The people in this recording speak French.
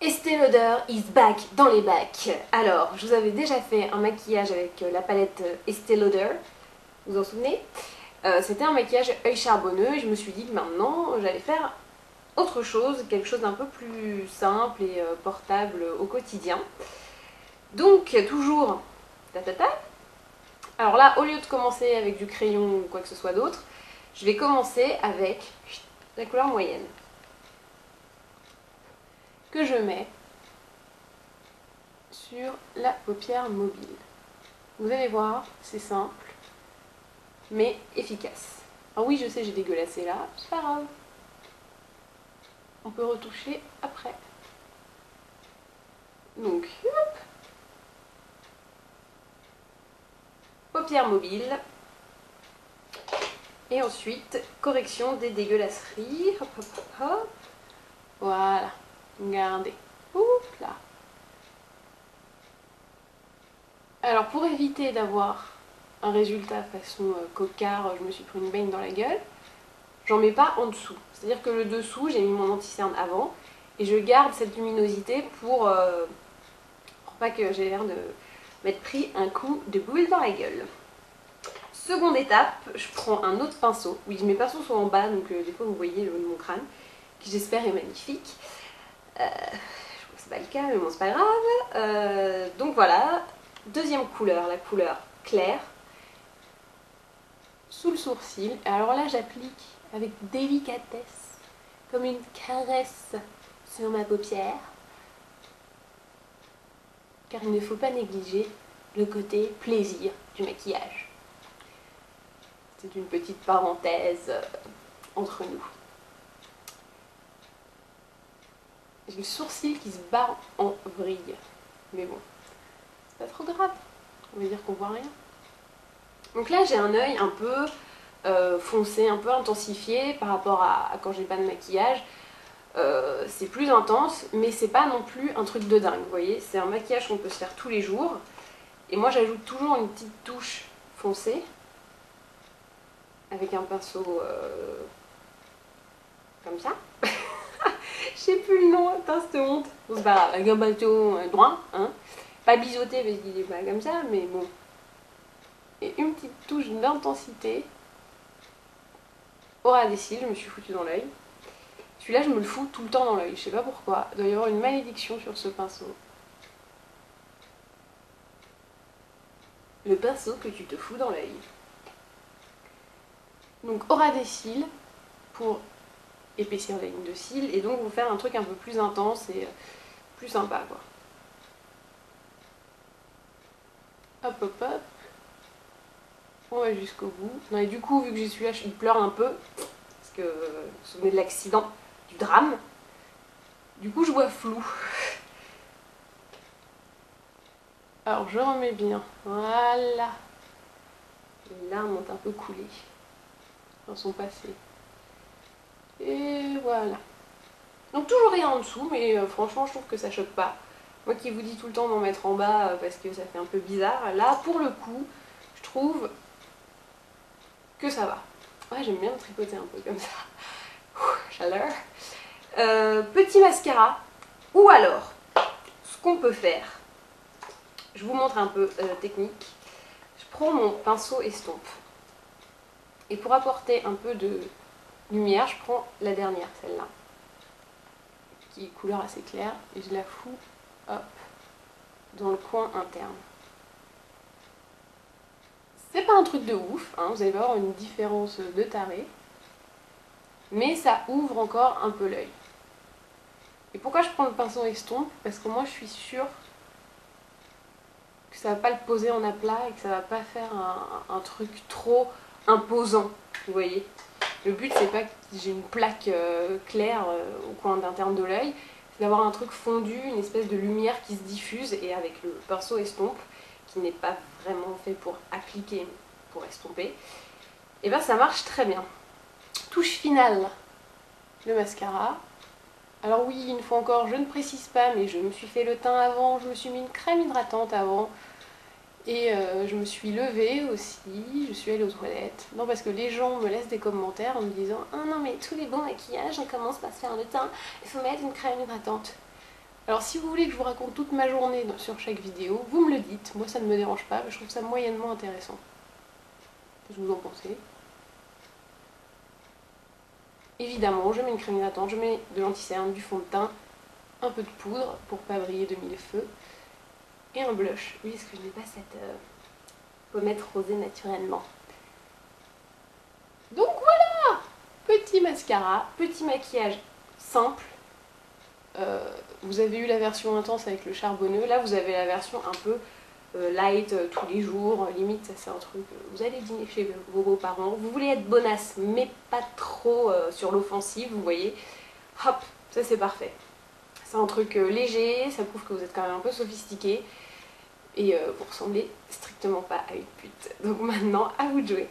Estée Lauder is back dans les bacs. Alors, je vous avais déjà fait un maquillage avec la palette Estée Lauder, vous vous en souvenez? C'était un maquillage œil charbonneux et je me suis dit que maintenant j'allais faire autre chose, quelque chose d'un peu plus simple et portable au quotidien. Donc, toujours Alors là, au lieu de commencer avec du crayon ou quoi que ce soit d'autre, je vais commencer avec la couleur moyenne que je mets sur la paupière mobile. Vous allez voir, c'est simple, mais efficace. Alors oui, je sais, j'ai dégueulassé là, c'est pas grave. On peut retoucher après. Donc, hop, paupière mobile. Et ensuite, correction des dégueulasseries. Hop, hop, hop, hop. Voilà, regardez. Oups là. Alors pour éviter d'avoir un résultat façon cocard, je me suis pris une baigne dans la gueule, j'en mets pas en dessous. C'est-à-dire que le dessous, j'ai mis mon anti-cerne avant et je garde cette luminosité pour pas que j'ai l'air de m'être pris un coup de boule dans la gueule. Seconde étape, je prends un autre pinceau. Oui, mes pinceaux sont en bas, donc des fois vous voyez le haut de mon crâne, qui j'espère est magnifique. Je vois que c'est pas le cas, mais bon, c'est pas grave. Donc voilà, deuxième couleur, la couleur claire, sous le sourcil. Alors là, j'applique avec délicatesse, comme une caresse sur ma paupière, car il ne faut pas négliger le côté plaisir du maquillage. C'est une petite parenthèse entre nous. J'ai le sourcil qui se barre en vrille, mais bon, c'est pas trop grave, on va dire qu'on voit rien. Donc là j'ai un œil un peu foncé, un peu intensifié par rapport à quand j'ai pas de maquillage. C'est plus intense, mais c'est pas non plus un truc de dingue, vous voyez. C'est un maquillage qu'on peut se faire tous les jours. Et moi j'ajoute toujours une petite touche foncée, avec un pinceau comme ça. Je sais plus le nom, putain cette honte. Bon c'est pas grave, avec un bateau droit, hein. Pas biseauté parce qu'il est pas comme ça, mais bon. Et une petite touche d'intensité au ras des cils, je me suis foutu dans l'œil. Celui-là, je me le fous tout le temps dans l'œil, je sais pas pourquoi. Il doit y avoir une malédiction sur ce pinceau. Le pinceau que tu te fous dans l'œil. Donc au ras des cils, pour épaissir la ligne de cils, et donc vous faire un truc un peu plus intense et plus sympa, quoi. Hop, hop, hop. On va jusqu'au bout. Non, et du coup, vu que j'ai celui-là, il pleure un peu, parce que vous vous souvenez de l'accident, du drame. Du coup, je vois flou. Alors, je remets bien. Voilà. Les larmes ont un peu coulé dans son passé. Et voilà. Donc, toujours rien en dessous, mais franchement, je trouve que ça choque pas. Moi qui vous dis tout le temps d'en mettre en bas parce que ça fait un peu bizarre, là, pour le coup, je trouve que ça va. Ouais, j'aime bien me tripoter un peu comme ça. Chaleur. Petit mascara. Ou alors, ce qu'on peut faire, je vous montre un peu technique. Je prends mon pinceau estompe. Et pour apporter un peu de lumière, je prends la dernière, celle-là, qui est couleur assez claire, et je la fous, hop, dans le coin interne. C'est pas un truc de ouf, hein, vous allez voir une différence de taré, mais ça ouvre encore un peu l'œil. Et pourquoi je prends le pinceau estompe? Parce que moi je suis sûre que ça va pas le poser en aplat et que ça va pas faire un truc trop imposant, vous voyez. Le but c'est pas que j'ai une plaque claire au coin interne de l'œil, c'est d'avoir un truc fondu, une espèce de lumière qui se diffuse, et avec le pinceau estompe, qui n'est pas vraiment fait pour appliquer, pour estomper, et bien ça marche très bien. Touche finale, le mascara. Alors oui, une fois encore, je ne précise pas, mais je me suis fait le teint avant, je me suis mis une crème hydratante avant, et je me suis levée aussi, je suis allée aux toilettes. Non, parce que les gens me laissent des commentaires en me disant « Ah non, mais tous les bons maquillages, on commence par se faire le teint, il faut mettre une crème hydratante. » Alors si vous voulez que je vous raconte toute ma journée sur chaque vidéo, vous me le dites, moi ça ne me dérange pas, mais je trouve ça moyennement intéressant. Qu'est-ce que vous en pensez? Évidemment, je mets une crème hydratante, je mets de l'anti-cerne, du fond de teint, un peu de poudre pour pas briller de mille feux, et un blush. Oui, parce que je n'ai pas cette pommette rosée naturellement. Donc voilà! Petit mascara, petit maquillage simple. Vous avez eu la version intense avec le charbonneux, là vous avez la version un peu light tous les jours, limite ça c'est un truc, vous allez dîner chez vos beaux-parents, vous voulez être bonasse mais pas trop sur l'offensive, vous voyez, hop, ça c'est parfait. C'est un truc léger, ça prouve que vous êtes quand même un peu sophistiqué et vous ressemblez strictement pas à une pute. Donc maintenant, à vous de jouer.